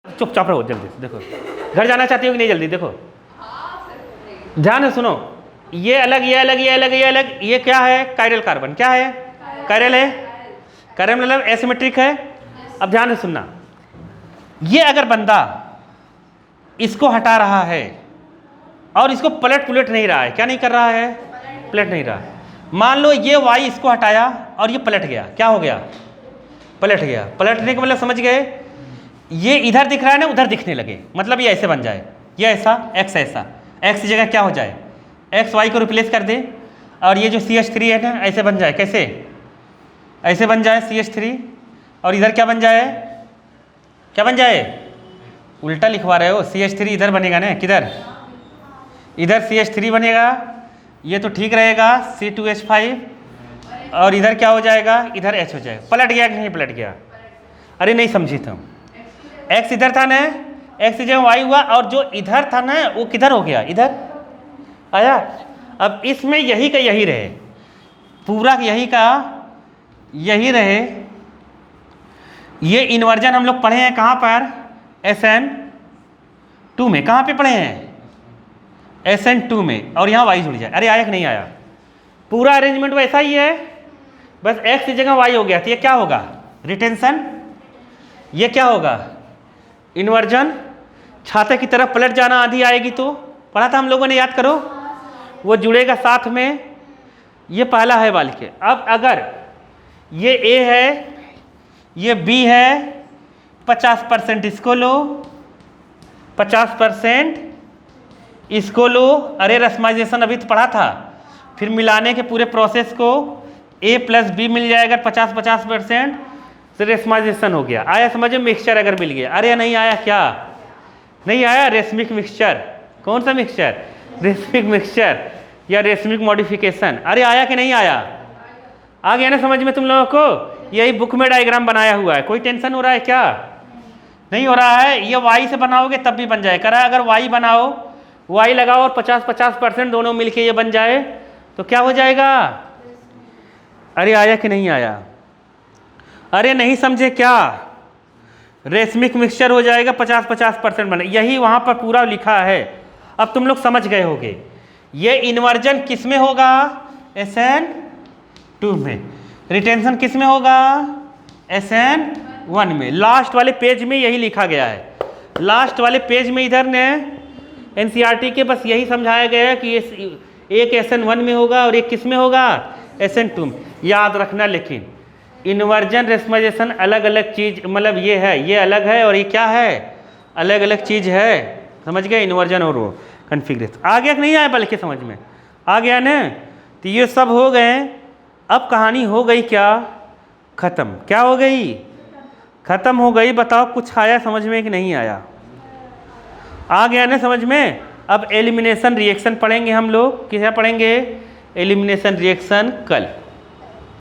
चुपचाप रहो जल्दी से। देखो घर जाना चाहती हो कि नहीं जल्दी? देखो ध्यान से सुनो, ये अलग ये अलग ये अलग ये अलग, ये क्या है? Chiral carbon. क्या है? कायरल है। कायरल मतलब एसिमेट्रिक है। अब ध्यान से सुनना, ये अगर बंदा इसको हटा रहा है और इसको पलट पुलट नहीं रहा है, क्या नहीं कर रहा है? पलट नहीं रहा। मान लो ये वाई इसको हटाया और ये पलट गया, क्या हो गया? पलट गया। पलटने का मतलब समझ गए? ये इधर दिख रहा है ना, उधर दिखने लगे, मतलब ये ऐसे बन जाए, ये ऐसा, ऐसा, एक्स की जगह क्या हो जाए? एक्स वाई को रिप्लेस कर दे और ये जो CH3 है ना, ऐसे बन जाए। कैसे? ऐसे बन जाए CH3, और इधर क्या बन जाए? क्या बन जाए? उल्टा लिखवा रहे हो। CH3 इधर बनेगा ना, किधर? इधर CH3 बनेगा, ये तो ठीक रहेगा, C2H5, और इधर क्या हो जाएगा? इधर H हो जाएगा। पलट गया कि नहीं पलट गया? अरे नहीं समझी तुम। X इधर था ना, X की जगह Y हुआ, और जो इधर था ना वो किधर हो गया? इधर आया। अब इसमें यही का यही रहे, पूरा यही का यही रहे। ये इन्वर्जन हम लोग पढ़े हैं कहाँ पर? SN2 में। कहाँ पे पढ़े हैं? SN2 में। और यहाँ Y जुड़ जाए। अरे आया कि नहीं आया? पूरा अरेंजमेंट वैसा ही है, बस X की जगह Y हो गया। तो ये क्या होगा? रिटेंशन। ये क्या होगा? इन्वर्जन। छाते की तरफ पलट जाना, आधी आएगी तो पढ़ा था हम लोगों ने, याद करो। वो जुड़ेगा साथ में। ये पहला है वाल के। अब अगर ये A है, ये B है, 50% इसको लो, 50% इसको लो। अरे रस्माइजेशन अभी तो पढ़ा था। फिर मिलाने के पूरे प्रोसेस को A + B मिल जाएगा, 50-50% से रेस्माइजेशन हो गया। आया समझ में? मिक्सचर अगर मिल गया। अरे नहीं आया? क्या नहीं आया? Racemic mixture. कौन सा मिक्सचर? रेशमिक मिक्सचर या रेशमिक मॉडिफिकेशन। अरे आया कि नहीं आया? आ गया ना समझ में तुम लोगों को? यही बुक में डायग्राम बनाया हुआ है। कोई टेंशन हो रहा है क्या? नहीं हो रहा है। ये Y से बनाओगे तब भी बन जाए करा। अगर Y बनाओ, Y लगाओ और 50-50% दोनों मिलके ये बन जाए तो क्या हो जाएगा? अरे आया कि नहीं आया? अरे नहीं समझे क्या? रेशमिक मिक्सचर हो जाएगा, 50-50% बने। यही वहाँ पर पूरा लिखा है। अब तुम लोग समझ गए होगे। ये इन्वर्जन किस में होगा? SN2 में। रिटेंशन किस में होगा? SN1 में। लास्ट वाले पेज में यही लिखा गया है। लास्ट वाले पेज में इधर ने NCERT के बस यही समझाया गया है कि एक SN1 में होगा और एक किस में होगा? SN2 में। याद रखना लेकिन इन्वर्जन रेशमाइजेशन अलग अलग चीज, मतलब ये है, ये अलग है और ये क्या है? अलग अलग चीज है। समझ गए? इन्वर्जन और वो कन्फिग्रेशन। आ गया कि नहीं आया? बल्कि समझ में आ गया ना? तो ये सब हो गए। अब कहानी हो गई क्या? खत्म। क्या हो गई? खत्म हो गई। बताओ कुछ आया समझ में कि नहीं आया? आ गया ना समझ में? अब एलिमिनेशन रिएक्शन पढ़ेंगे हम लोग। क्या पढ़ेंगे? एलिमिनेशन रिएक्शन कल।